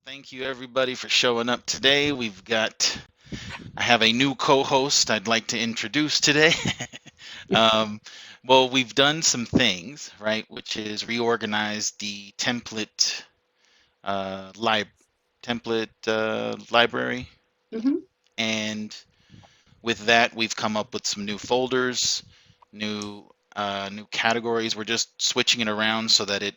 Thank you everybody for showing up today. I have a new co-host I'd like to introduce today. um, well, we've done some things, right, which is reorganized the uh, lib library, Mhm. and with that, we've come up with some new folders, new categories. We're just switching it around so that it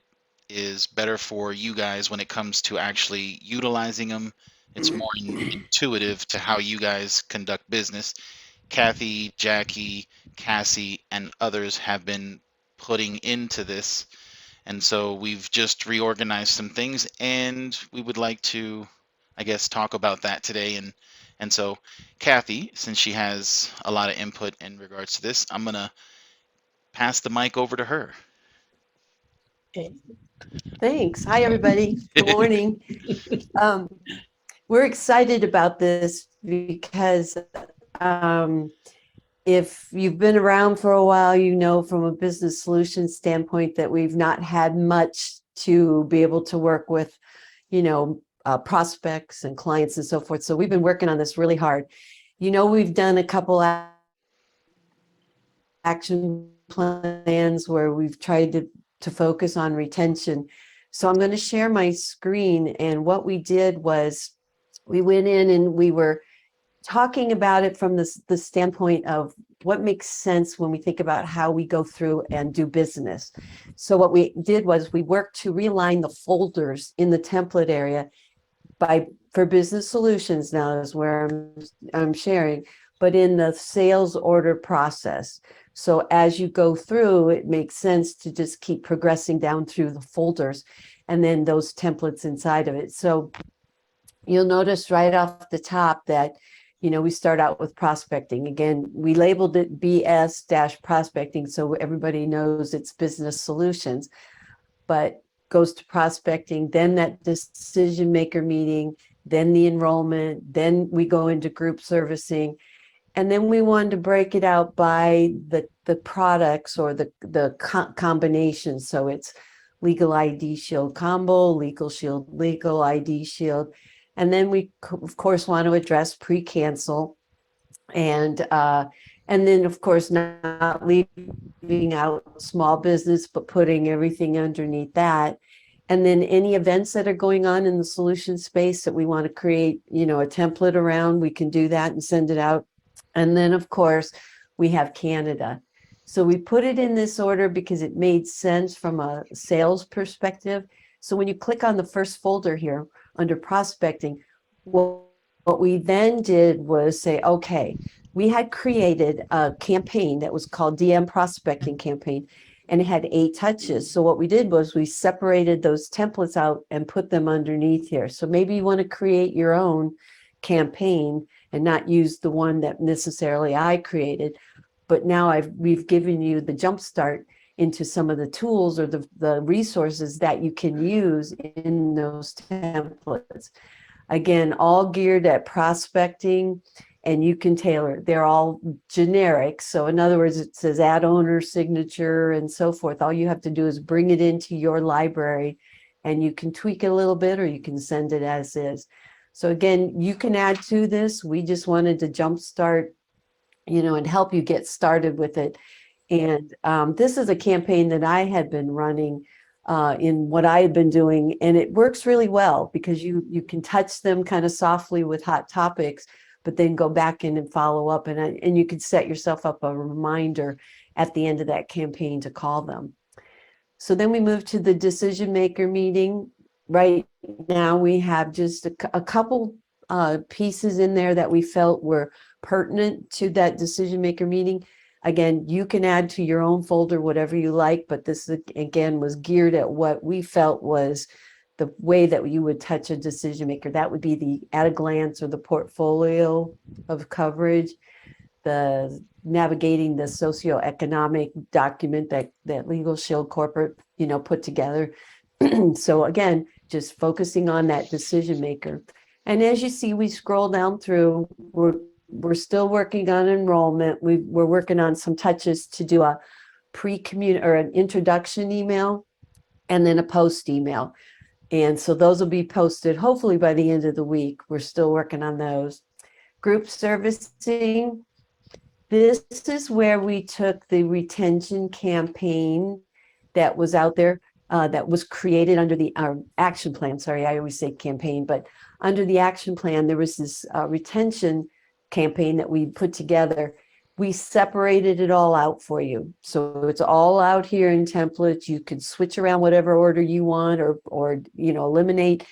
is better for you guys when it comes to actually utilizing them. It's more intuitive to how you guys conduct business. Kathy, Jackie, Cassie, and others have been putting into this, and so we've just reorganized some things, and we would like to, I guess, talk about that today. And so, Kathy, since she has a lot of input in regards to this, I'm gonna pass the mic over to her. Okay. Thanks. Hi, everybody. Good morning. Um, we're excited about this because if you've been around for a while, you know from a business solution standpoint that we've not had much to be able to work with, prospects and clients and so forth. So we've been working on this really hard. We've done a couple action plans where we've tried to focus on retention. So I'm going to share my screen. And what we did was we went in and we were talking about it from the standpoint of what makes sense when we think about how we go through and do business. So what we did was we worked to realign the folders in the template area by for business solutions now is where I'm sharing, but in the sales order process. So as you go through, it makes sense to just keep progressing down through the folders and then those templates inside of it. So you'll notice right off the top that, we start out with prospecting. Again, we labeled it BS prospecting so everybody knows it's business solutions, but goes to prospecting, then that decision maker meeting, then the enrollment, then we go into group servicing. And then we wanted to break it out by the products or the combination. So it's legal ID shield combo, legal shield, legal ID shield. And then we, of course, want to address pre-cancel and then of course not leaving out small business but putting everything underneath that, and then any events that are going on in the solution space that we want to create a template around, we can do that and send it out. And then of course we have Canada. So we put it in this order because it made sense from a sales perspective. So when you click on the first folder here under prospecting, what we then did was say, okay, we had created a campaign that was called DM Prospecting Campaign, and it had 8 touches. So what we did was we separated those templates out and put them underneath here. So maybe you want to create your own campaign and not use the one that necessarily I created. But now we've given you the jump start into some of the tools or the resources that you can use in those templates. Again, all geared at prospecting, and you can tailor. They're all generic. So in other words, it says add owner signature and so forth. All you have to do is bring it into your library and you can tweak it a little bit or you can send it as is. So again, you can add to this. We just wanted to jumpstart, and help you get started with it. And this is a campaign that I had been running in what I had been doing, and it works really well because you can touch them kind of softly with hot topics, but then go back in and follow up, and you can set yourself up a reminder at the end of that campaign to call them. So then we move to the decision maker meeting. Right now, we have just a couple pieces in there that we felt were pertinent to that decision maker meeting. Again, you can add to your own folder whatever you like, but this again was geared at what we felt was the way that you would touch a decision maker. That would be the at a glance or the portfolio of coverage, the navigating the socioeconomic document that Legal Shield Corporate, put together. So again, just focusing on that decision maker. And as you see, we scroll down through, we're still working on enrollment. We're working on some touches to do a pre-commun or an introduction email and then a post email. And so those will be posted hopefully by the end of the week. We're still working on those. Group servicing. This is where we took the retention campaign that was out there, that was created under the action plan. Sorry, I always say campaign, but under the action plan, there was this retention campaign that we put together. We separated it all out for you. So it's all out here in templates. You can switch around whatever order you want, or eliminate.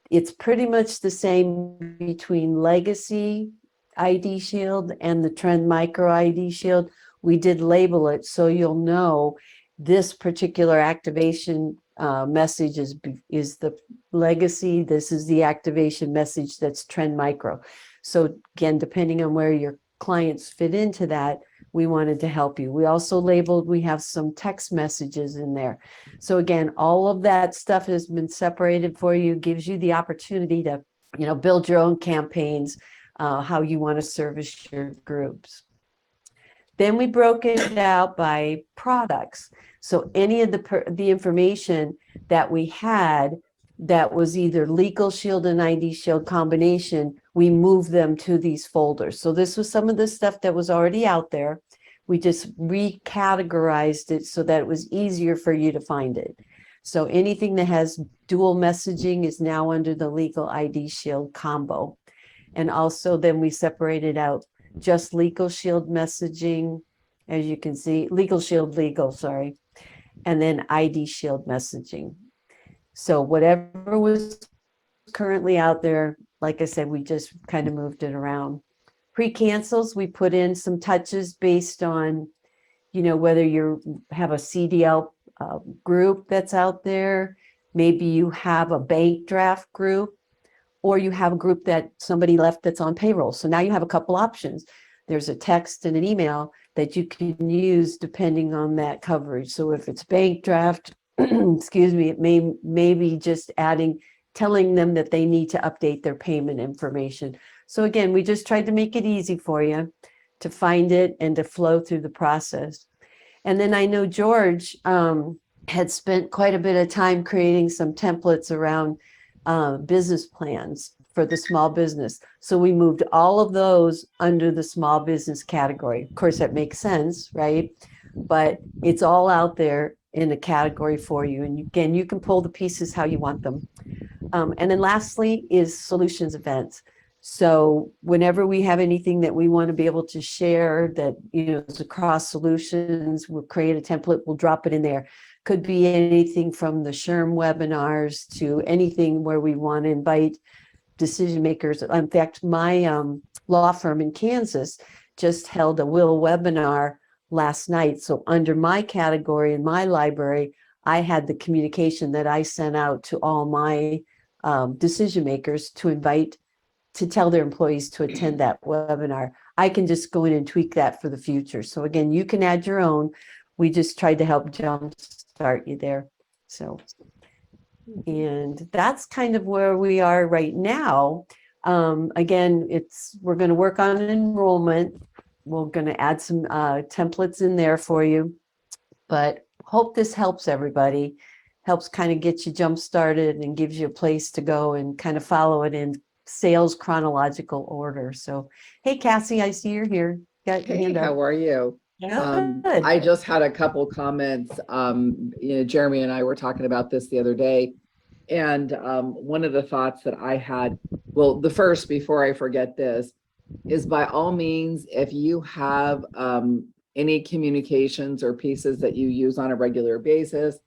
It's pretty much the same between Legacy ID Shield and the Trend Micro ID Shield. We did label it so you'll know this particular activation message is the Legacy. This is the activation message that's Trend Micro. So again, depending on where your clients fit into that, we wanted to help you. We also labeled, we have some text messages in there. So again, all of that stuff has been separated for you, gives you the opportunity to, build your own campaigns, how you want to service your groups. Then we broke it out by products. So any of the information that we had that was either Legal Shield and ID Shield combination, we moved them to these folders. So this was some of the stuff that was already out there. We just recategorized it so that it was easier for you to find it. So anything that has dual messaging is now under the Legal ID Shield combo. And also then we separated out just Legal Shield messaging, as you can see, Legal Shield legal, sorry, and then ID Shield messaging. So whatever was currently out there, like I said, we just kind of moved it around. Pre-cancels, we put in some touches based on, whether you have a CDL group that's out there, maybe you have a bank draft group, or you have a group that somebody left that's on payroll. So now you have a couple options. There's a text and an email that you can use depending on that coverage. So if it's bank draft, excuse me, it may be just telling them that they need to update their payment information. So again, we just tried to make it easy for you to find it and to flow through the process. And then I know George had spent quite a bit of time creating some templates around business plans for the small business. So we moved all of those under the small business category. Of course, that makes sense, right? But it's all out there in a category for you. And again, you can pull the pieces how you want them. And then lastly is solutions events. So whenever we have anything that we want to be able to share that, is across solutions, we'll create a template, we'll drop it in there. Could be anything from the SHRM webinars to anything where we want to invite decision makers. In fact, my law firm in Kansas just held a will webinar last night. So under my category in my library, I had the communication that I sent out to all my decision makers to tell their employees to attend that webinar. I can just go in and tweak that for the future. So again, you can add your own. We just tried to help jumpstart you there. So, and that's kind of where we are right now. Again, we're going to work on enrollment. We're going to add some templates in there for you, but hope this helps everybody, helps kind of get you jump started and gives you a place to go and kind of follow it in sales chronological order. So, hey, Cassie, I see you're here. Got your hand up. How are you? Good. I just had a couple comments. Jeremy and I were talking about this the other day. And one of the thoughts that I had, well, the first, before I forget this, is by all means, if you have any communications or pieces that you use on a regular basis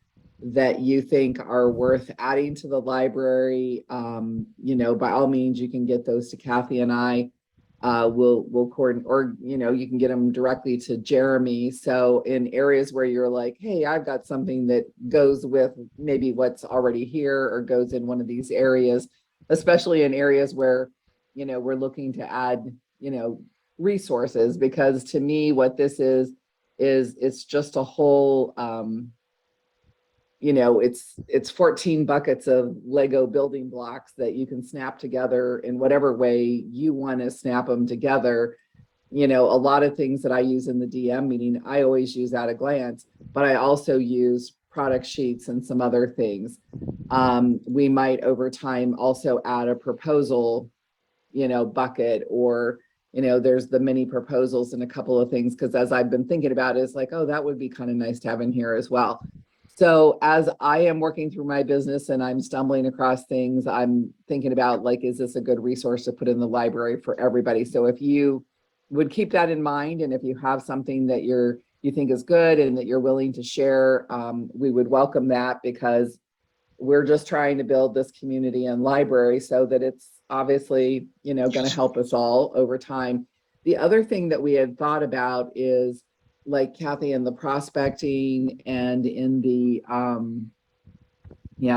that you think are worth adding to the library, by all means, you can get those to Kathy and I. We'll coordinate, or you can get them directly to Jeremy. So in areas where you're like, hey, I've got something that goes with maybe what's already here or goes in one of these areas, especially in areas where we're looking to add resources, because to me what this is it's just a whole it's 14 buckets of Lego building blocks that you can snap together in whatever way you want to snap them together. A lot of things that I use in the DM meeting, I always use at a glance, but I also use product sheets and some other things. We might over time also add a proposal, bucket, or, there's the mini proposals and a couple of things. Cause as I've been thinking about it, it's like, oh, that would be kind of nice to have in here as well. So as I am working through my business and I'm stumbling across things, I'm thinking about, like, is this a good resource to put in the library for everybody? So if you would keep that in mind, and if you have something that you think is good and that you're willing to share, we would welcome that, because we're just trying to build this community and library so that it's obviously, going to help us all over time. The other thing that we had thought about is, like Kathy, in the prospecting and in the,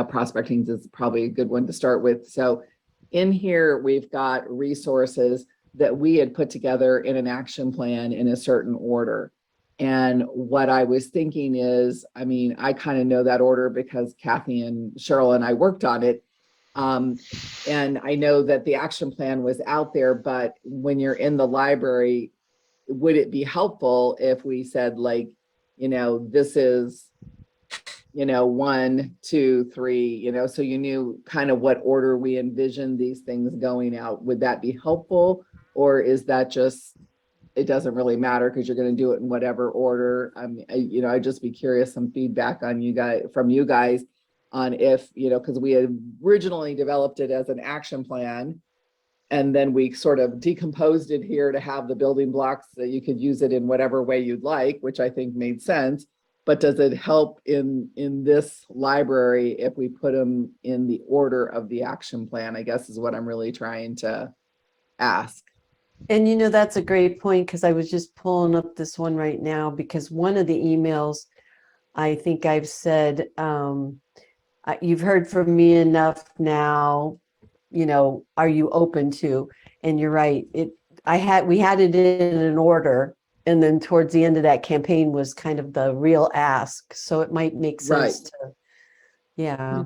prospecting is probably a good one to start with. So in here, we've got resources that we had put together in an action plan in a certain order. And what I was thinking is, I mean, I kind of know that order because Kathy and Cheryl and I worked on it. And I know that the action plan was out there, but when you're in the library, would it be helpful if we said, like, this is, 1, 2, 3, so you knew kind of what order we envisioned these things going out? Would that be helpful? Or is that just, it doesn't really matter because you're going to do it in whatever order? I'd just be curious, some feedback on from you guys on if, because we had originally developed it as an action plan, and then we sort of decomposed it here to have the building blocks that you could use it in whatever way you'd like, which I think made sense. But does it help in this library if we put them in the order of the action plan, I guess, is what I'm really trying to ask. And that's a great point, because I was just pulling up this one right now, because one of the emails, I think I've said, you've heard from me enough now, are you open to? And you're right. We had it in an order, and then towards the end of that campaign was kind of the real ask. So it might make sense to, yeah.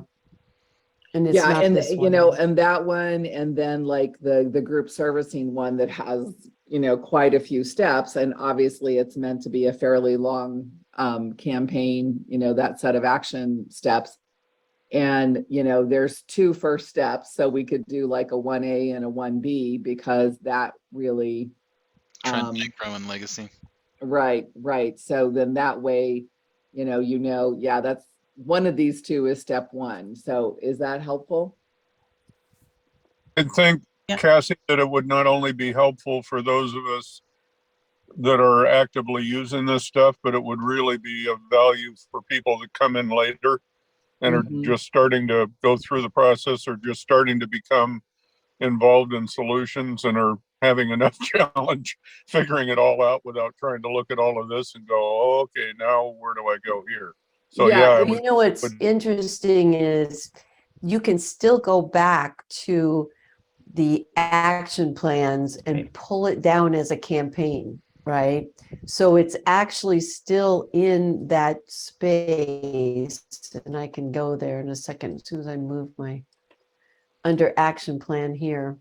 And it's not this one. And that one, and then like the group servicing one that has, quite a few steps, and obviously it's meant to be a fairly long campaign, that set of action steps. And, there's 2 first steps, so we could do like a 1A and a 1B, because that really Trend, micro, and legacy. Right. So then that way, that's one of these 2 is step 1. So is that helpful? I think, Cassie, that it would not only be helpful for those of us that are actively using this stuff, but it would really be of value for people that come in later and are just starting to go through the process, or just starting to become involved in solutions and are having enough challenge figuring it all out without trying to look at all of this and go, oh, okay, now where do I go here? So what's interesting is you can still go back to the action plans and pull it down as a campaign, right? So it's actually still in that space, and I can go there in a second as soon as I move my under action plan here.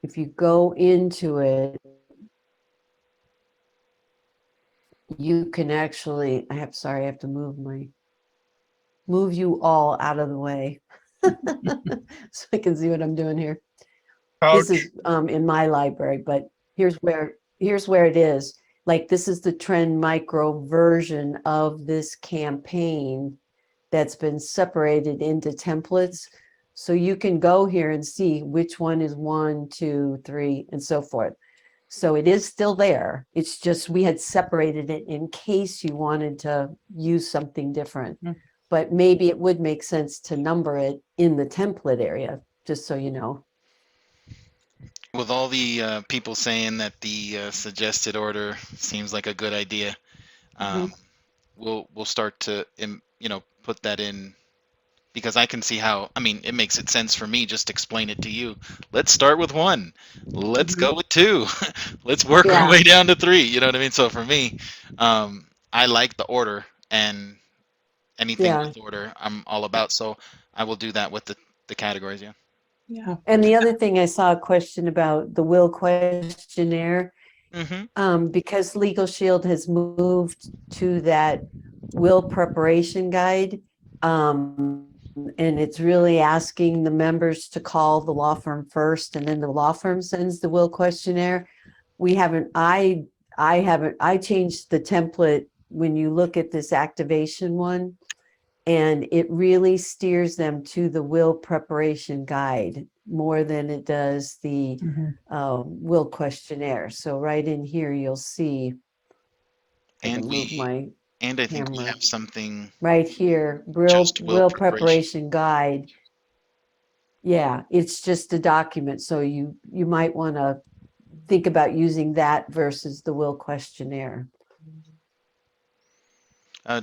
If you go into it, you can actually, I have to move you all out of the way so I can see what I'm doing here. This is in my library, but here's where it is. Like, this is the Trend Micro version of this campaign that's been separated into templates. So you can go here and see which one is 1, 2, 3, and so forth. So it is still there. It's just we had separated it in case you wanted to use something different. But maybe it would make sense to number it in the template area, just so you know. With all the people saying that the suggested order seems like a good idea, we'll start to put that in, because I can see how, I mean, it makes it sense for me. Just explain it to you. Let's start with 1. Let's go with 2. Let's work our way down to 3. You know what I mean? So for me, I like the order, and anything with order I'm all about. So I will do that with the categories. And the other thing, I saw a question about the will questionnaire. Because Legal Shield has moved to that will preparation guide. And it's really asking the members to call the law firm first, and then the law firm sends the will questionnaire. We haven't, I changed the template when you look at this activation one, and it really steers them to the will preparation guide more than it does the will questionnaire. So right in here, you'll see, I And can move my I think we camera have something right here, just will will preparation. preparation guide. Yeah, it's just a document. So you might want to think about using that versus the will questionnaire.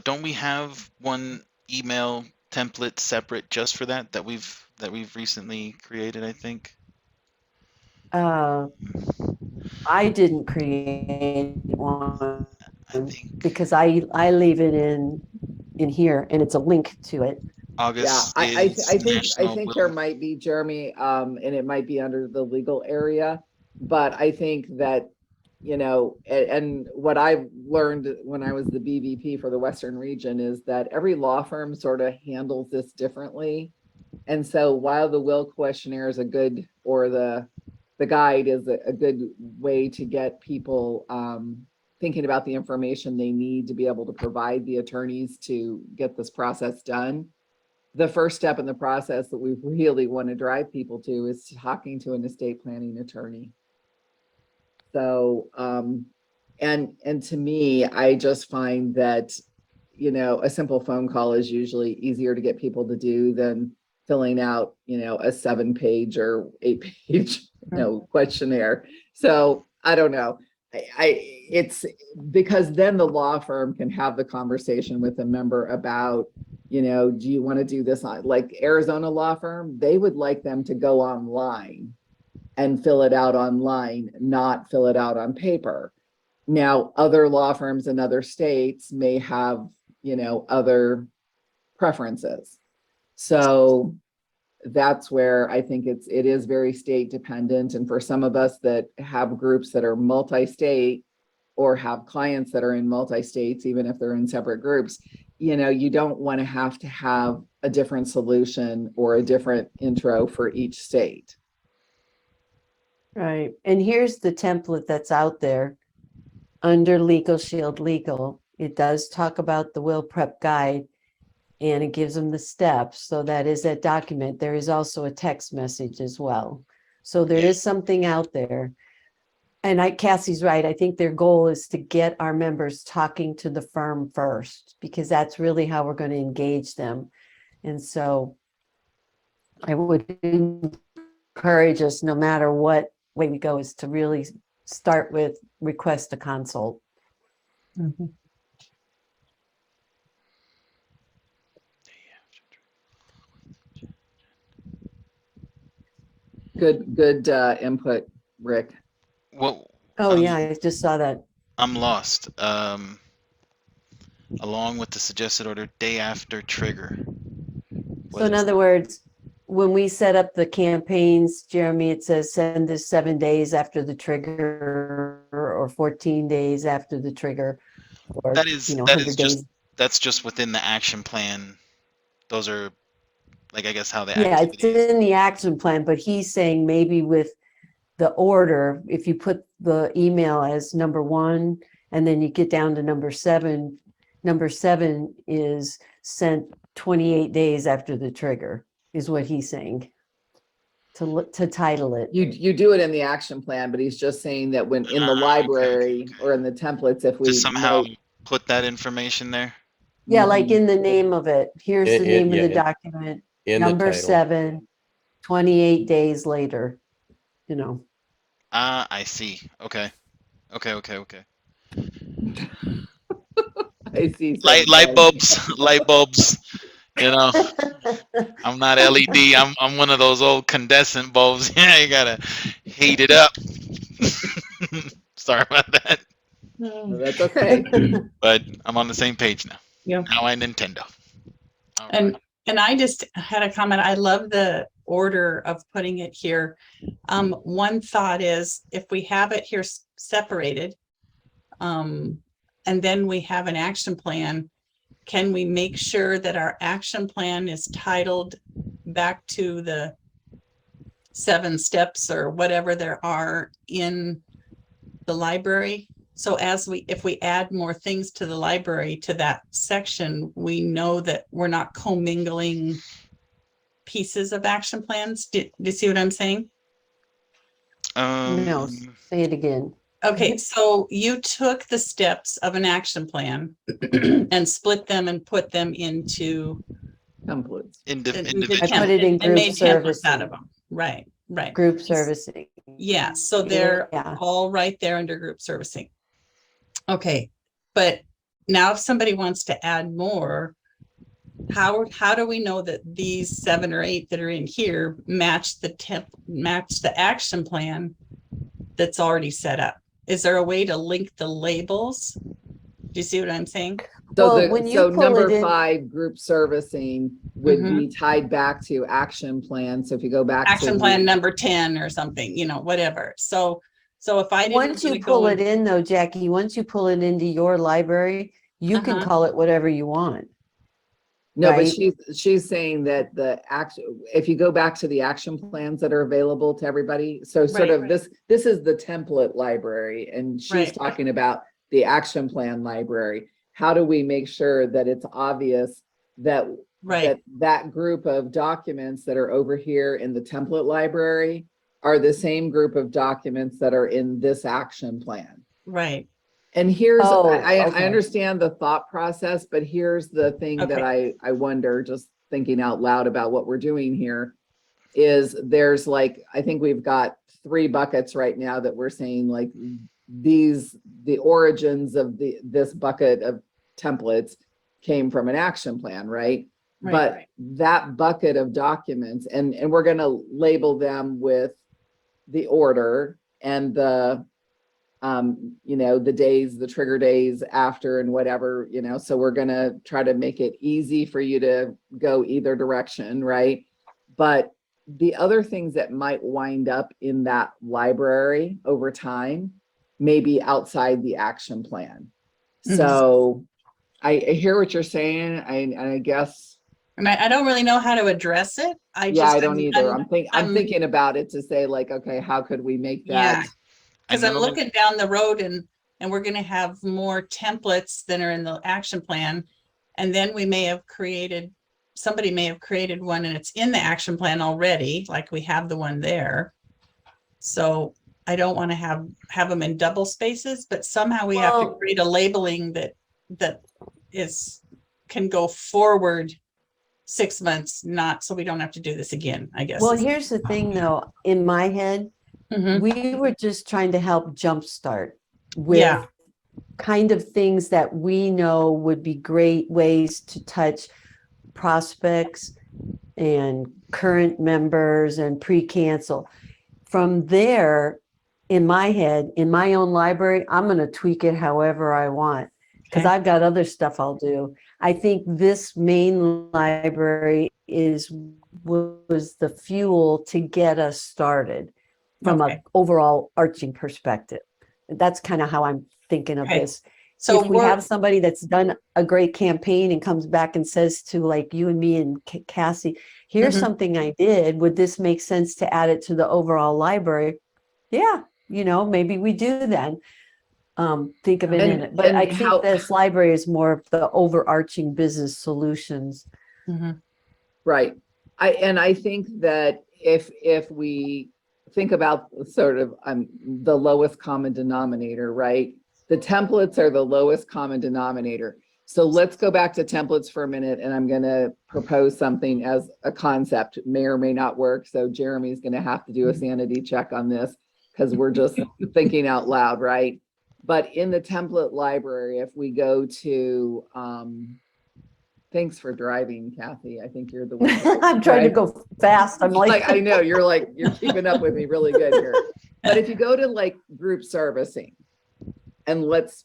Don't we have one email template separate just for that we've recently created, I think? I didn't create one I think because I leave it in here, and it's a link to it. Yeah, August I is I National think there Will. might be, Jeremy, and it might be under the legal area, but I think that, you know, and what I've learned when I was the BVP for the Western region is that every law firm sort of handles this differently. And so while the will questionnaire is a good, or the guide is a good way to get people thinking about the information they need to be able to provide the attorneys to get this process done, the first step in the process that we really want to drive people to is talking to an estate planning attorney. So, and to me, I just find that, you know, a simple phone call is usually easier to get people to do than filling out, you know, a 7-page or 8-page, you know, questionnaire. So I don't know. It's because then the law firm can have the conversation with a member about, you know, do you want to do this on, like Arizona law firm, they would like them to go online and fill it out online, not fill it out on paper. Now, other law firms in other states may have, you know, other preferences. So that's where I think it is very state dependent. And for some of us that have groups that are multi-state or have clients that are in multi-states, even if they're in separate groups, you know, you don't want to have a different solution or a different intro for each state. Right. And here's the template that's out there under Legal Shield Legal. It does talk about the will prep guide, and it gives them the steps. So that is that document. There is also a text message as well. So there is something out there. And Cassie's right. I think their goal is to get our members talking to the firm first, because that's really how we're going to engage them. And so I would encourage us, no matter what way we go, is to really start with request a consult. Good input, Rick. Well, Oh, yeah, I just saw that. I'm lost. Along with the suggested order, day after trigger. So in other words, when we set up the campaigns, Jeremy, it says send this 7 days after the trigger or 14 days after the trigger, or, that is 100 days. That's just within the action plan. Those are, like, I guess how the Yeah, it's activities. in the action plan, but he's saying maybe with the order, if you put the email as number 1, and then you get down to number 7 is sent 28 days after the trigger, is what he's saying, to title it. You do it in the action plan, but he's just saying that when in the library or in the templates, if we to somehow put that information there. Yeah, like in the name of it. Here's the name of the yeah, document, in the number title. 7, 28 days later, I see. Okay. I see. Light bulbs. You know, I'm not LED. I'm one of those old condensate bulbs. Yeah, you gotta heat it up. Sorry about that. No, that's okay. But I'm on the same page now. Yeah. Now I Nintendo. All And right. and I just had a comment. I love the order of putting it here. One thought is, if we have it here separated, and then we have an action plan, can we make sure that our action plan is titled back to the 7 steps or whatever there are in the library? So if we add more things to the library, to that section, we know that we're not commingling pieces of action plans. Do you see what I'm saying? No, say it again. Okay, so you took the steps of an action plan and split them and put them into Templates. Individual. I put it in and group made templates out servicing. of them. Right, right. Group servicing. Yeah, so they're Yeah. all right there under group servicing. Okay, but now if somebody wants to add more, how do we know that these 7 or 8 that are in here match the action plan that's already set up? Is there a way to link the labels? Do you see what I'm saying? So, Well, when you so pull number it in- 5, group servicing, would be tied back to action plan. So if you go back Action to plan number 10 or something, whatever. So if I didn't Once you pull it in though, Jackie, once you pull it into your library, you can call it whatever you want. no, but right? she's saying that if you go back to the action plans that are available to everybody, so sort of this is the template library, and she's talking about the action plan library. How do we make sure that it's obvious that that group of documents that are over here in the template library are the same group of documents that are in this action plan? Right. And here's, I okay. understand the thought process, but here's the thing that I wonder, just thinking out loud about what we're doing here, is there's like, I think we've got 3 buckets right now that we're saying like the origins of this bucket of templates came from an action plan, right? But that bucket of documents, and we're going to label them with the order and the the days, the trigger days after and whatever, so we're going to try to make it easy for you to go either direction, right? But the other things that might wind up in that library over time may be outside the action plan. So I hear what you're saying. I guess. And I don't really know how to address it. I don't either. I'm thinking about it to say like, okay, how could we make that? Yeah. Because I'm looking down the road and we're going to have more templates than are in the action plan. And then somebody may have created one and it's in the action plan already, like we have the one there. So I don't want to have them in double spaces, but somehow we have to create a labeling that can go forward 6 months, not so we don't have to do this again, I guess. Well, here's the thing though, in my head, we were just trying to help jumpstart with kind of things that we know would be great ways to touch prospects and current members and pre-cancel. From there, in my head, in my own library, I'm going to tweak it however I want because I've got other stuff I'll do. I think this main library was the fuel to get us started from an overall arching perspective. That's kind of how I'm thinking of this. So if we have somebody that's done a great campaign and comes back and says to like you and me and Cassie, here's something I did, would this make sense to add it to the overall library? Yeah, maybe we do then. Think of it in it. But I think this library is more of the overarching business solutions. Right. I think that if we think about sort of the lowest common denominator, right? The templates are the lowest common denominator. So let's go back to templates for a minute, and I'm going to propose something as a concept. May or may not work. So Jeremy's going to have to do a sanity check on this because we're just thinking out loud, right? But in the template library, if we go to, thanks for driving, Kathy. I think you're the one. I'm trying to go fast. I'm like I know you're keeping up with me really good here. But if you go to like group servicing, and let's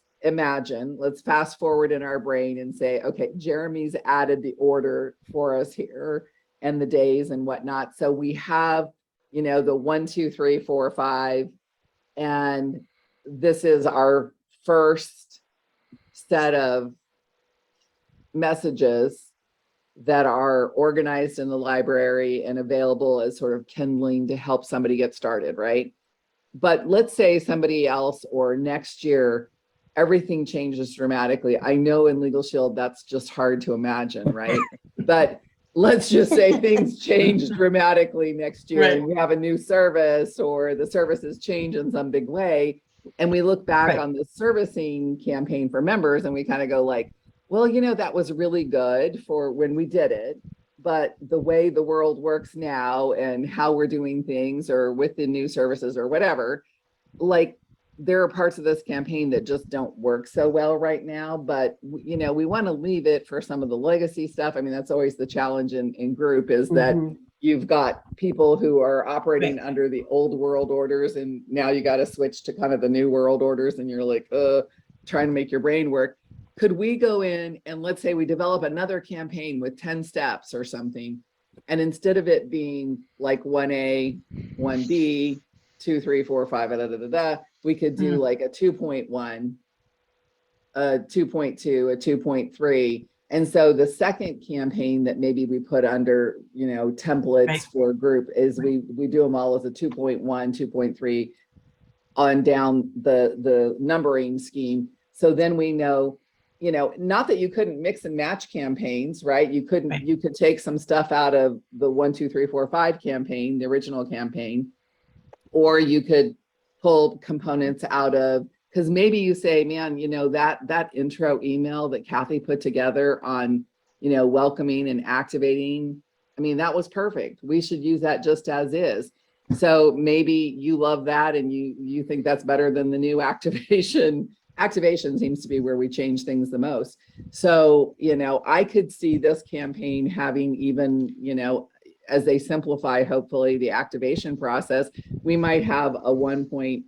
fast forward in our brain and say, okay, Jeremy's added the order for us here and the days and whatnot. So we have, the 1, 2, 3, 4, 5, and this is our first set of messages that are organized in the library and available as sort of kindling to help somebody get started, right? But let's say somebody else or next year, everything changes dramatically. I know in Legal Shield, that's just hard to imagine, right? But let's just say things change dramatically next year, Right. and we have a new service, or the services change in some big way. And we look back Right. on the servicing campaign for members and we kind of go like, well, you know, that was really good for when we did it. But the way the world works now and how we're doing things, or with the new services or whatever, like there are parts of this campaign that just don't work so well right now. But you know, we want to leave it for some of the legacy stuff. I mean, that's always the challenge in group, is that you've got people who are operating Right. under the old world orders, and now you got to switch to kind of the new world orders, and you're like, trying to make your brain work. Could we go in and, let's say we develop another campaign with 10 steps or something, and instead of it being like 1A, 1B, 2, 3, 4, 5, da, da, da, da, we could do like a 2.1, a 2.2, a 2.3. And so the second campaign that maybe we put under, you know, templates Right. for a group is we do them all as a 2.1, 2.3 on down the numbering scheme. So then we know, you know, not that you couldn't mix and match campaigns, right? You couldn't, Right. you could take some stuff out of the 1, 2, 3, 4, 5 campaign, the original campaign, or you could pull components out of, because maybe you say, man, you know, that intro email that Kathy put together on, you know, welcoming and activating, I mean, that was perfect. We should use that just as is. So maybe you love that and you think that's better than the new activation. Activation seems to be where we change things the most. So, you know, I could see this campaign having even, you know, as they simplify, hopefully, the activation process, we might have a 1.A,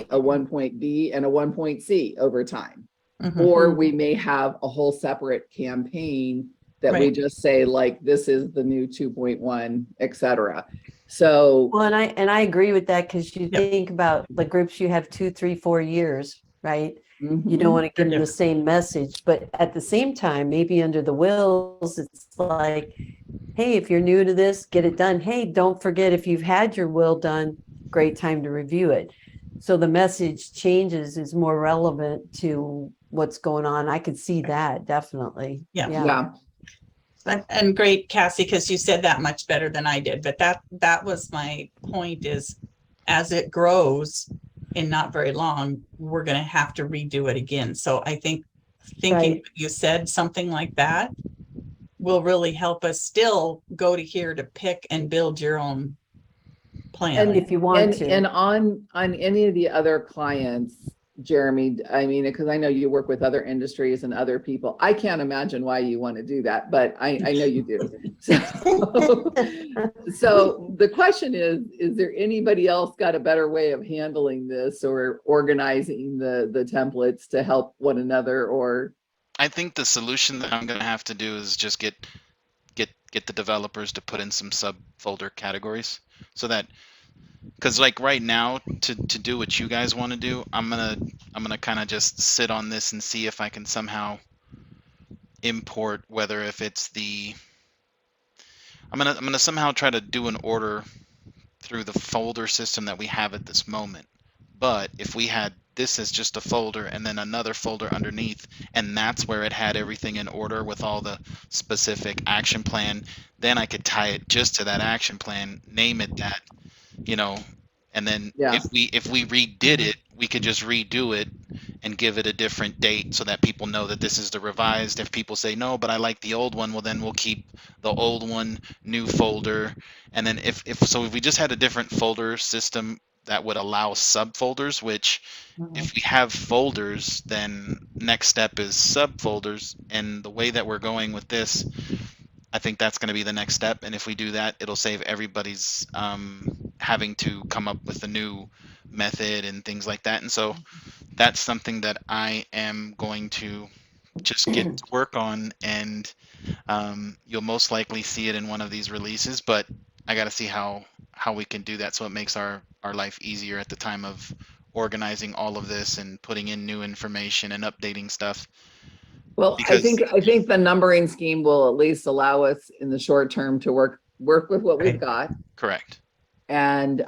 a 1.B, and a 1.C over time. Or we may have a whole separate campaign that we Right. just say, like, this is the new 2.1, et cetera. So, Well, and I agree with that, because you Yep. think about the groups you have 2, 3, 4 years, right? You mhm, don't want to give them the different. same message, but at the same time, maybe under the wills, it's like, hey, if you're new to this, get it done. Hey, don't forget, if you've had your will done, great time to review it. So the message changes, is more relevant to what's going on. I could see that, definitely. Yeah. yeah. And great, Cassie, because you said that much better than I did. But that was my point, is as it grows in not very long, we're going to have to redo it again. So I think thinking Right. you said something like that will really help us still go to here to pick and build your own plan. And If you want to. and on any of the other clients, Jeremy, I mean, because I know you work with other industries and other people, I can't imagine why you want to do that, but I know you do. So the question is there anybody else got a better way of handling this, or organizing the templates to help one another? Or I think the solution that I'm gonna have to do is just get the developers to put in some subfolder categories, so that, because like right now, to do what you guys want to do, I'm gonna kind of just sit on this and see if I can somehow import, whether if it's the I'm gonna somehow try to do an order through the folder system that we have at this moment. But if we had this as just a folder and then another folder underneath, and that's where it had everything in order with all the specific action plan, then I could tie it just to that action plan, name it that, you know, and then yeah, if we redid it, we could just redo it and give it a different date so that people know that this is the revised. If people say no, but I like the old one, well then we'll keep the old one, new folder. And then if we just had a different folder system that would allow subfolders, which if we have folders, then next step is subfolders. And the way that we're going with this, I think that's going to be the next step. And if we do that, it'll save everybody's having to come up with a new method and things like that. And so that's something that I am going to just get to work on. And you'll most likely see it in one of these releases, but I got to see how how we can do that so it makes our life easier at the time of organizing all of this and putting in new information and updating stuff. Well, Because I think the numbering scheme will at least allow us in the short term to work with what we've Right. got. correct. And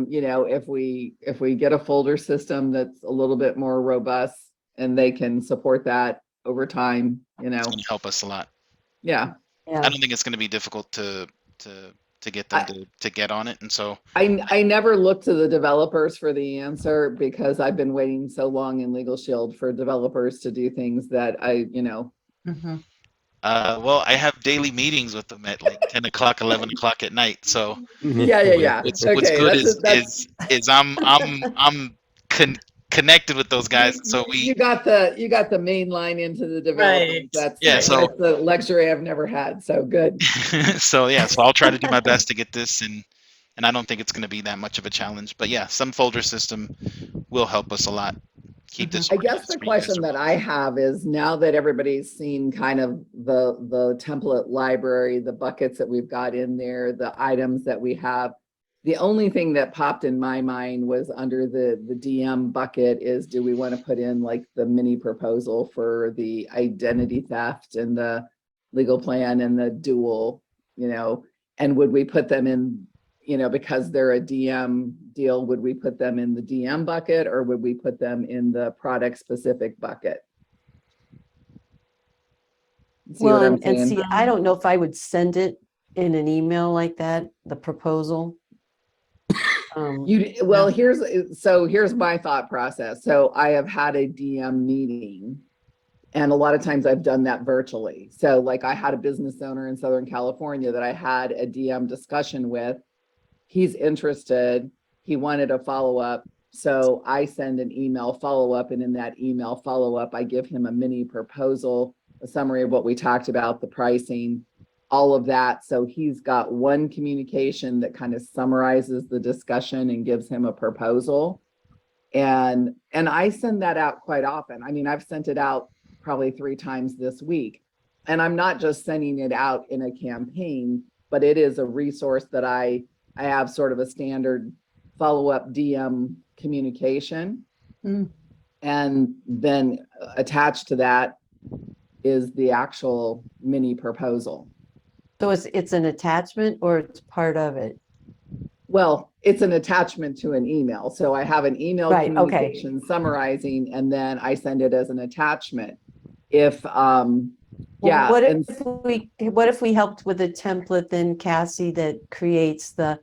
you know, if we get a folder system that's a little bit more robust and they can support that over time, you know, It's going to help us a lot. yeah. I Yeah. don't think it's going to be difficult to get them to get on it, and so I never look to the developers for the answer because I've been waiting so long in Legal Shield for developers to do things that you know. Mhm. well, I have daily meetings with them at like 10 o'clock, 11 o'clock at night. So Yeah. what's Okay, good that's is I'm connected with those guys. So you got the main line into the developers. Right. Yeah, Right. so That's a luxury I've never had. So good. so I'll try to do my best to get this, and I don't think it's going to be that much of a challenge. But yeah, some folder system will help us a lot. Keep this I guess organized the for you guys question to that run. I have is now that everybody's seen kind of the template library, the buckets that we've got in there, the items that we have, the only thing that popped in my mind was under the DM bucket is, do we want to put in like the mini proposal for the identity theft and the legal plan and the dual, you know, and would we put them in, you know, because they're a DM deal, would we put them in the DM bucket or would we put them in the product specific bucket? See Well, what I'm and saying? see, I don't know if I would send it in an email like that, the proposal. Well, here's my thought process. So I have had a DM meeting and a lot of times I've done that virtually. So like I had a business owner in Southern California that I had a DM discussion with. He's interested. He wanted a follow-up. So I send an email follow-up, and in that email follow-up, I give him a mini proposal, a summary of what we talked about, the pricing, all of that. So he's got one communication that kind of summarizes the discussion and gives him a proposal. And I send that out quite often. I mean, I've sent it out probably 3 times this week. And I'm not just sending it out in a campaign, but it is a resource that I have sort of a standard follow-up DM communication. Mm. And then attached to that is the actual mini proposal. So it's an attachment or it's part of it? Well, it's an attachment to an email. So I have an email Right, okay. communication summarizing, and then I send it as an attachment. If yeah, What and if we helped with a template then, Cassie, that creates the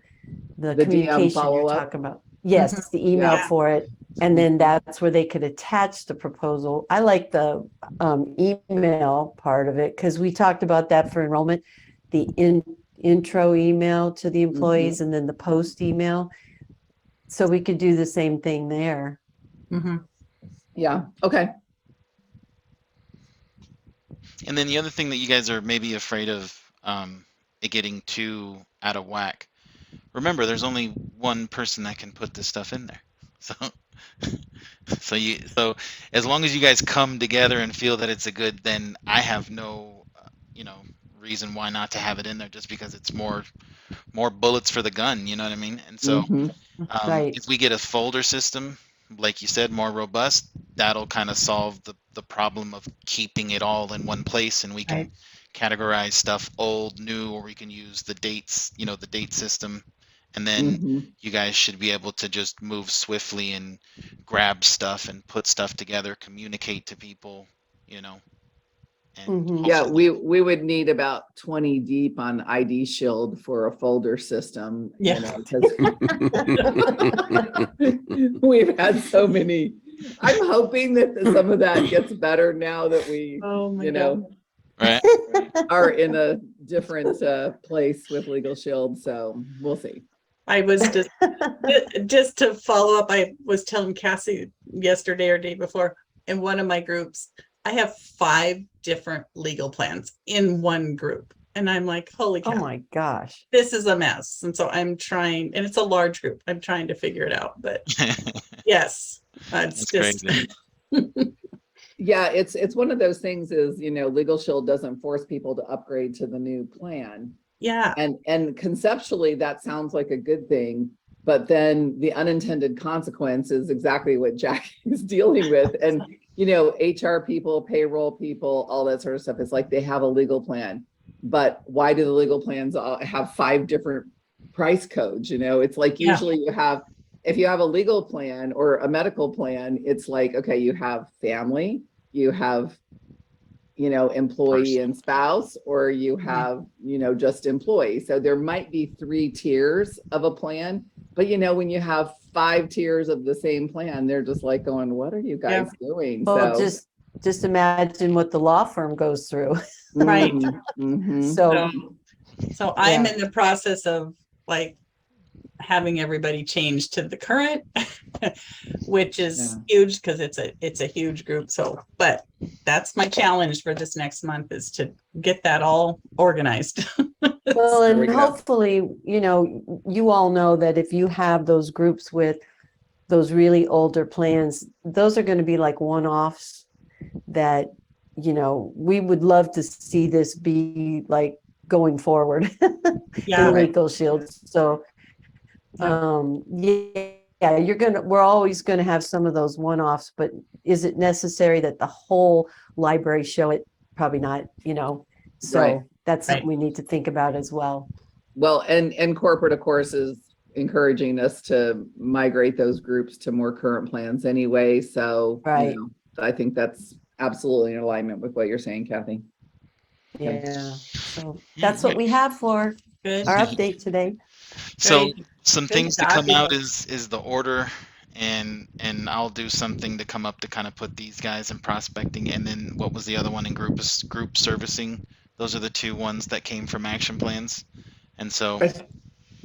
DM communication you're follow-up? talking about? Yes, the email Yeah. for it. And then that's where they could attach the proposal. I like the email part of it because we talked about that for enrollment, the intro email to the employees and then the post email. So we could do the same thing there. Mhm. Yeah, okay. And then the other thing that you guys are maybe afraid of it getting too out of whack. Remember, there's only one person that can put this stuff in there. So so as long as you guys come together and feel that it's a good, then I have no reason why not to have it in there, just because it's more bullets for the gun, you know what I mean? And so Right. if we get a folder system, like you said, more robust, that'll kind of solve the problem of keeping it all in one place, and we can Right. categorize stuff old, new, or we can use the dates, the date system, and then you guys should be able to just move swiftly and grab stuff and put stuff together, communicate to people, and Yeah, hopefully we would need about 20 deep on ID Shield for a folder system, Yeah. you know, because we've had so many. I'm hoping that some of that gets better now that we, Oh my you know, right. are in a different place with Legal Shield. So we'll see. I was just to follow up, I was telling Cassie yesterday or day before in one of my groups, I have 5 different legal plans in one group. And I'm like, holy cow, Oh my gosh. this is a mess. And so I'm trying, and it's a large group. I'm trying to figure it out. But yes, it's That's just crazy. Yeah, it's one of those things is, you know, Legal Shield doesn't force people to upgrade to the new plan. Yeah. And conceptually, that sounds like a good thing, but then the unintended consequence is exactly what Jack is dealing with. And, you know, HR people, payroll people, all that sort of stuff. It's like they have a legal plan, but why do the legal plans have 5 different price codes? You know, it's like usually you have, if you have a legal plan or a medical plan, it's like, okay, you have family, you have, you know, employee and spouse, or you have, you know, just employee. So there might be 3 tiers of a plan, but you know, when you have 5 tiers of the same plan, they're just like going, what are you guys doing? Well, So just imagine what the law firm goes through. Right. So So I'm in the process of like having everybody change to the current, which is huge because it's a huge group. So, but that's my challenge for this next month, is to get that all organized. well, There we and go. hopefully, you know, you all know that if you have those groups with those really older plans, those are going to be like one-offs that, you know, we would love to see this be like going forward Yeah. in Legal Shield. So yeah, we're always gonna have some of those one-offs, but is it necessary that the whole library show it? Probably not, you know, so that's something we need to think about as well. Well, and corporate, of course, is encouraging us to migrate those groups to more current plans anyway. So, you know, I think that's absolutely in alignment with what you're saying, Kathy. Yeah, so that's what we have for our update today. So some things to come out is the order, and I'll do something to come up to kind of put these guys in prospecting, and then what was the other one in group servicing? Those are the 2 ones that came from action plans. And so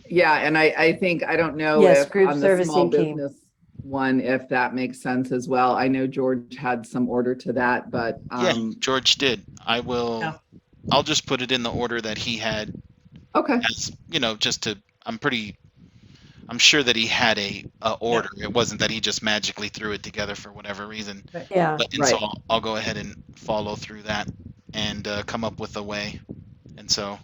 yeah, and I think, I don't know yes, if group on the small servicing came. business one, if that makes sense as well. I know George had some order to that, but yeah, George did. I'll just put it in the order that he had. Okay. As, you know, just to, I'm sure that he had a order. It wasn't that he just magically threw it together for whatever reason. Yeah. But and so I'll go ahead and follow through that and come up with a way. And so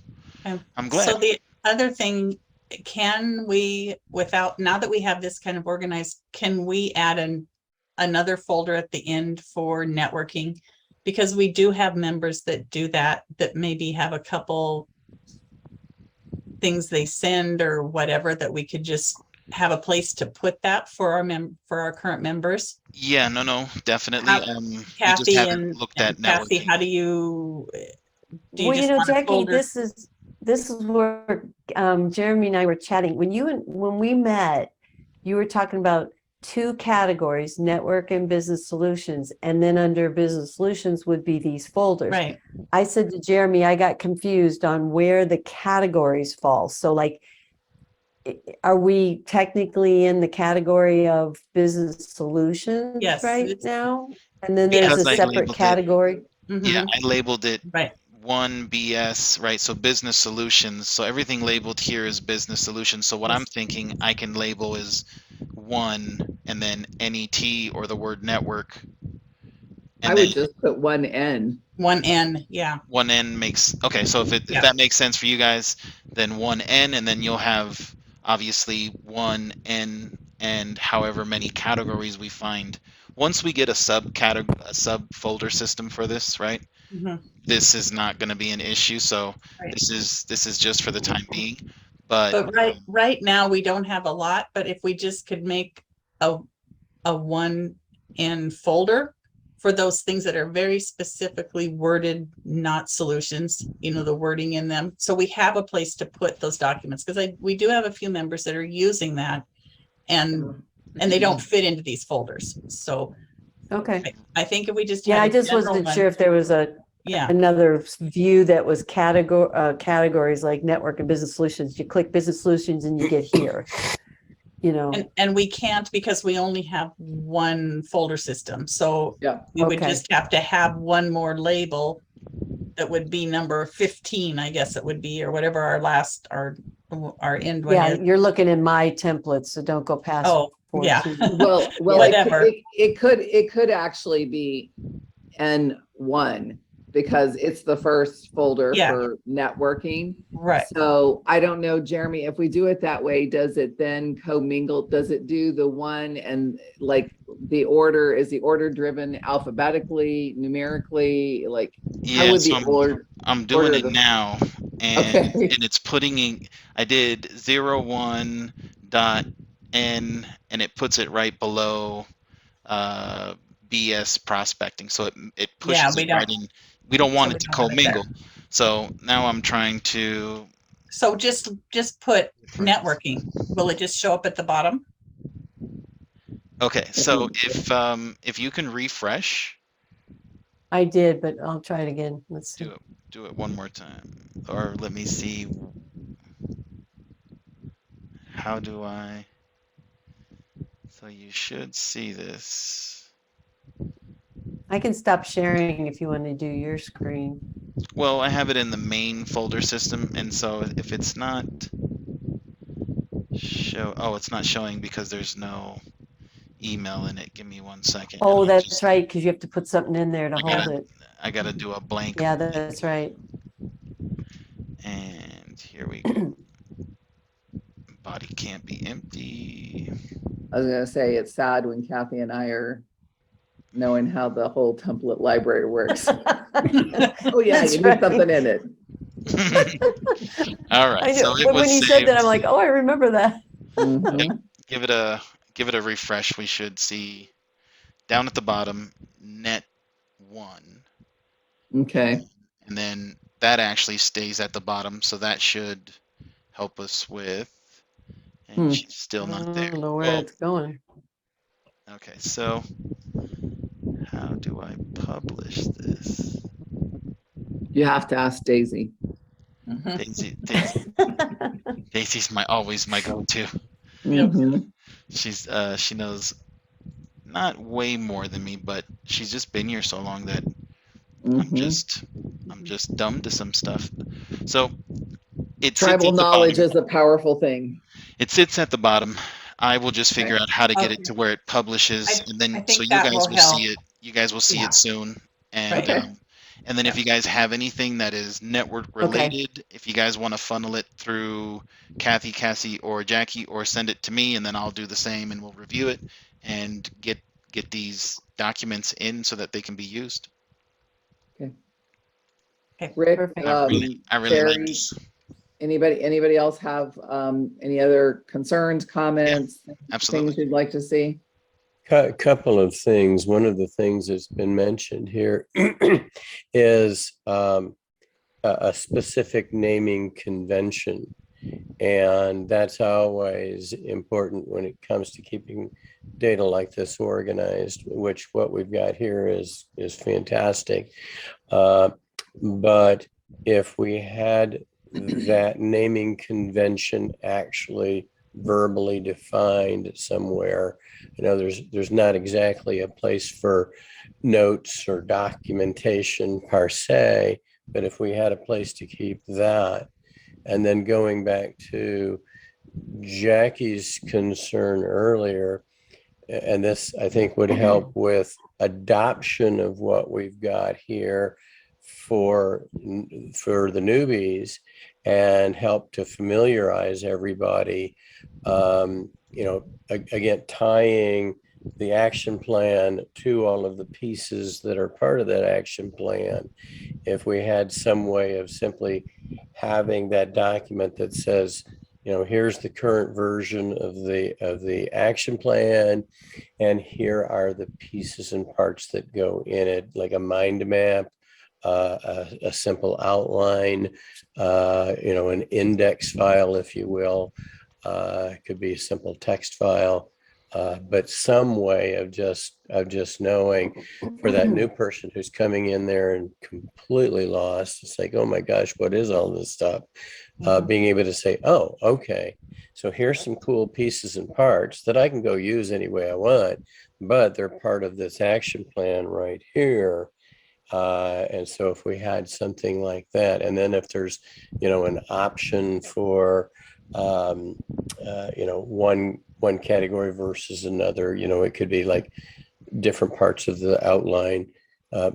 I'm glad. So the other thing, can we, without, now that we have this kind of organized, can we add another folder at the end for networking? Because we do have members that do that maybe have a couple things they send or whatever, that we could just have a place to put that for our current members. Yeah, no, definitely. Kathy, we just haven't looked at Kathy, networking. how do you Well, you know, Jackie, this is where Jeremy and I were chatting. When we met, you were talking about 2 categories, network and business solutions, and then under business solutions would be these folders. Right. I said to Jeremy, I got confused on where the categories fall. So like, are we technically in the category of business solutions right now? And then there's a separate category. Yeah, I labeled it 1 BS, right? So business solutions. So everything labeled here is business solutions. So what I'm thinking I can label is 1 and then NET or the word network. And I would just put 1N. 1N, yeah. 1N makes, okay, so if that makes sense for you guys, then 1N, and then you'll have obviously 1N and however many categories we find. Once we get a subfolder system for this, right? This is not going to be an issue. So this is just for the time being. But right now we don't have a lot. But if we just could make a 1N folder for those things that are very specifically worded, not solutions, you know, the wording in them. So we have a place to put those documents, because we do have a few members that are using that, and they don't fit into these folders. So I think if we just I just wasn't sure if there was another view that was categories like network and business solutions. You click business solutions and you get here. You know, and we can't, because we only have 1 folder system. So we would just have to have 1 more label that would be number 15, I guess it would be, or whatever our end one is. You're looking in my templates, so don't go past. Well, whatever. It could actually be N1, because it's the first folder Yeah. for networking. Right. So I don't know, Jeremy, if we do it that way, does it then commingle? Does it do the one and like the order, is the order driven alphabetically, numerically? Like how Yeah, would so the order I'm doing it the now, and okay. it's putting in. I did 01 dot n, and it puts it right below uh, BS prospecting. So it Yeah, pushes we it right don't, in. We don't so want we it to don't have it there. commingle. So now I'm trying to. So just put networking. Will it just show up at the bottom? Okay, so if you can refresh, I did, but I'll try it again. Let's see. do it one more time, or let me see. How do I? So you should see this. I can stop sharing if you want to do your screen. Well, I have it in the main folder system, and so if it's not it's not showing because there's no email in it. Give me 1 second. And Oh, I'll that's just, right, because you have to put something in there to I hold gotta, it. I gotta do a blank. Yeah, that's right. And here we go. Body can't be empty. I was gonna say it's sad when Kathy and I are knowing how the whole template library works. Oh yeah, That's you need right. something in it. All I right, know, so it but was when you said that, saved. I'm like, oh, I remember that. Mhm. Give it a refresh. We should see down at the bottom net 1. Okay. And then that actually stays at the bottom, so that should help us with, and Hmm. she's still I not there. don't know where Well, it's going. okay, so how do I publish this? You have to ask Daisy. Daisy, Daisy's always my go-to. Mhm. She knows not way more than me, but she's just been here so long that I'm Mhm. just dumb to some stuff. So it sits Tribal at the knowledge bottom. is a powerful thing. It sits at the bottom. I will just figure Okay. out how to get it Okay. to where it publishes, and I then so think you that guys will will see help. it. You guys will see Yeah. it soon, and Right. and then if you guys have anything that is network related, if you guys want to funnel it through Kathy, Cassie, or Jackie, or send it to me, and then I'll do the same, and we'll review it and get these documents in so that they can be used. Okay. Rick, Perfect. I really like Sherry, this. anybody else have any other concerns, Yeah, comments, absolutely. things you'd like to see? Couple of things. One of the things that's been mentioned here is a specific naming convention. And that's always important when it comes to keeping data like this organized, which what we've got here is fantastic. But if we had that naming convention actually verbally defined somewhere, there's not exactly a place for notes or documentation per se, but if we had a place to keep that, and then going back to Jackie's concern earlier, and this I think would help with adoption of what we've got here for the newbies and help to familiarize everybody. Again, tying the action plan to all of the pieces that are part of that action plan. If we had some way of simply having that document that says, here's the current version of the action plan, and here are the pieces and parts that go in it, like a mind map, a simple outline, an index file, if you will. It could be a simple text file, but some way of just knowing for that new person who's coming in there and completely lost. It's like, oh my gosh, what is all this stuff? Being able to say, oh, okay, so here's some cool pieces and parts that I can go use any way I want, but they're part of this action plan right here. And so if we had something like that, and then if there's, an option for, one category versus another, it could be like different parts of the outline.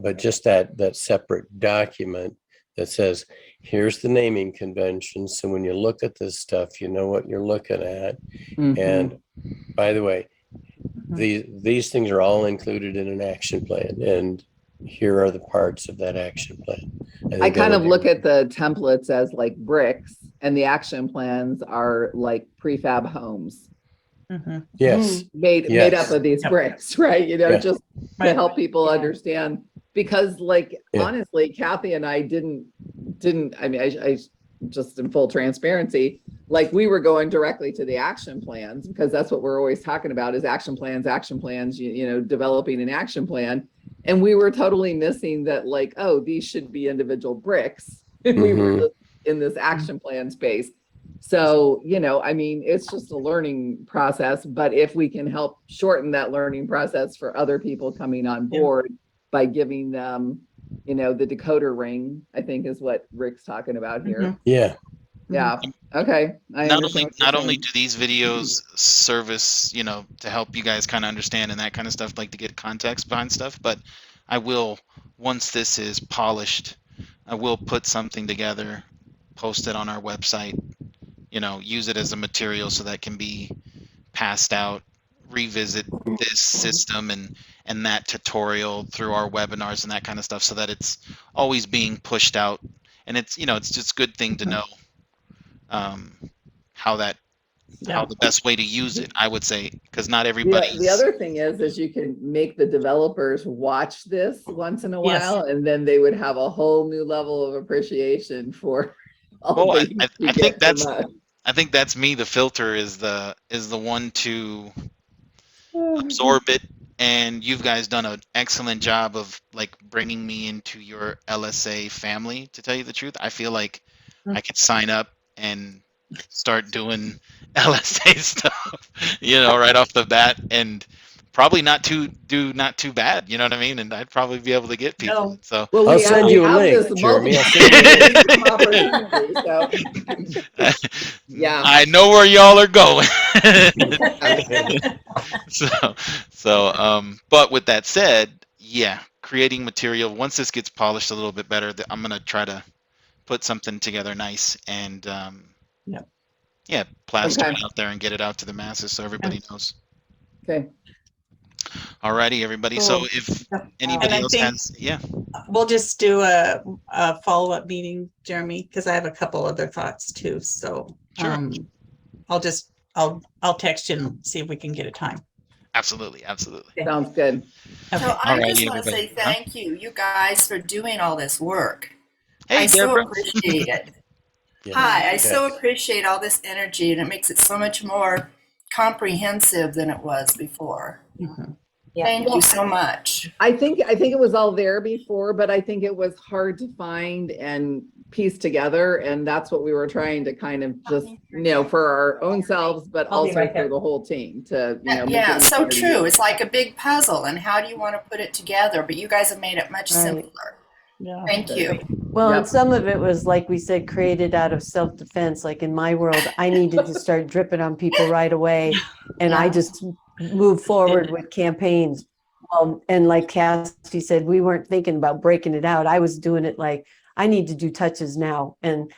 but just that separate document that says, here's the naming convention. So when you look at this stuff, you know what you're looking at. Mhm. And by the way, these things are all included in an action plan, and here are the parts of that action plan. I kind of look at the templates as like bricks, and the action plans are like prefab homes Yes. made Yes. up of these bricks, right? You know, Yeah. just to help people understand. Because like, honestly, Kathy and I didn't, I mean, I just in full transparency, like we were going directly to the action plans because that's what we're always talking about is action plans, you know, developing an action plan. And we were totally missing that, like, oh, these should be individual bricks. We were just in this action plan space. So, you know, I mean, it's just a learning process, but if we can help shorten that learning process for other people coming on board by giving them, you know, the decoder ring, I think is what Rick's talking about here. Yeah. Yeah. Okay. Not only do these videos service, you know, to help you guys kind of understand and that kind of stuff, like to get context behind stuff, but I will, once this is polished, I will put something together, post it on our website, you know, use it as a material so that can be passed out, revisit this system and that tutorial through our webinars and that kind of stuff so that it's always being pushed out. And it's, you know, it's just a good thing to know how the best way to use it, I would say, because not everybody. The other thing is you can make the developers watch this once in a while, and then they would have a whole new level of appreciation for all I think that's me. The filter is the one to absorb it, and you guys done an excellent job of like bringing me into your LSA family. To tell you the truth, I feel like I could sign up and start doing LSA stuff, you know, right off the bat, and probably not too bad, you know what I mean? And I'd probably be able to get people. So well, I'll send you a link, Jeremy. I'll send you a link. Yeah, I know where y'all are going. But with that said, yeah, creating material, once this gets polished a little bit better, I'm gonna try to put something together nice and plaster it out there and get it out to the masses so everybody knows. Okay. Alrighty, everybody. Cool. So if anybody else has, we'll just do a follow-up meeting, Jeremy, because I have a couple other thoughts too. So I'll text you and see if we can get a time. Absolutely. Sounds good. Okay. So I just want to say thank you guys, for doing all this work. Hey, I Deborah. so appreciate it. Hi, I so appreciate all this energy, and it makes it so much more comprehensive than it was before. Thank you so much. I think it was all there before, but I think it was hard to find and piece together, and that's what we were trying to kind of just, you know, for our own selves, but also for the whole team to, you know. Yeah, so true. It's like a big puzzle, and how do you want to put it together? But you guys have made it much simpler. Yeah. Thank you. Well, and some of it was, like we said, created out of self-defense. Like in my world, I needed to start dripping on people right away. And I just moved forward with campaigns. And like Cassie said, we weren't thinking about breaking it out. I was doing it like, I need to do touches now. And,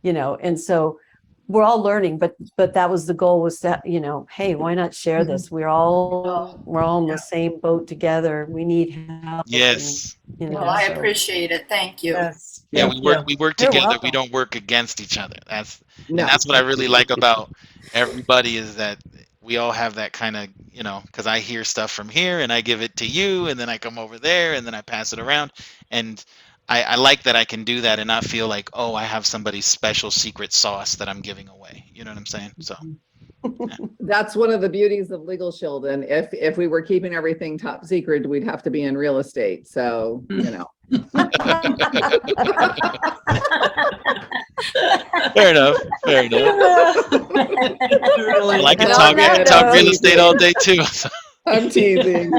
you know, and so we're all learning, but that was the goal, was that, you know, hey, why not share this? We're all in the same boat together. We need help. Yes. And, you know, well, I appreciate it. Thank you. Yes. Yeah, we work together. We don't work against each other. That's what I really like about everybody, is that we all have that kind of, you know, because I hear stuff from here and I give it to you, and then I come over there and then I pass it around. And I like that I can do that and not feel like, oh, I have somebody's special secret sauce that I'm giving away. You know what I'm saying? So that's one of the beauties of Legal Shield. And if we were keeping everything top secret, we'd have to be in real estate. So, you know. Fair enough. I like to talk real estate all day too. I'm teasing.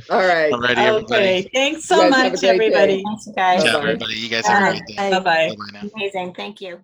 All right. Alrighty, everybody. Okay. Thanks so much, everybody. Thanks, guys. Ciao, everybody. You guys have a great day. Bye-bye. Bye-bye now. Amazing. Thank you.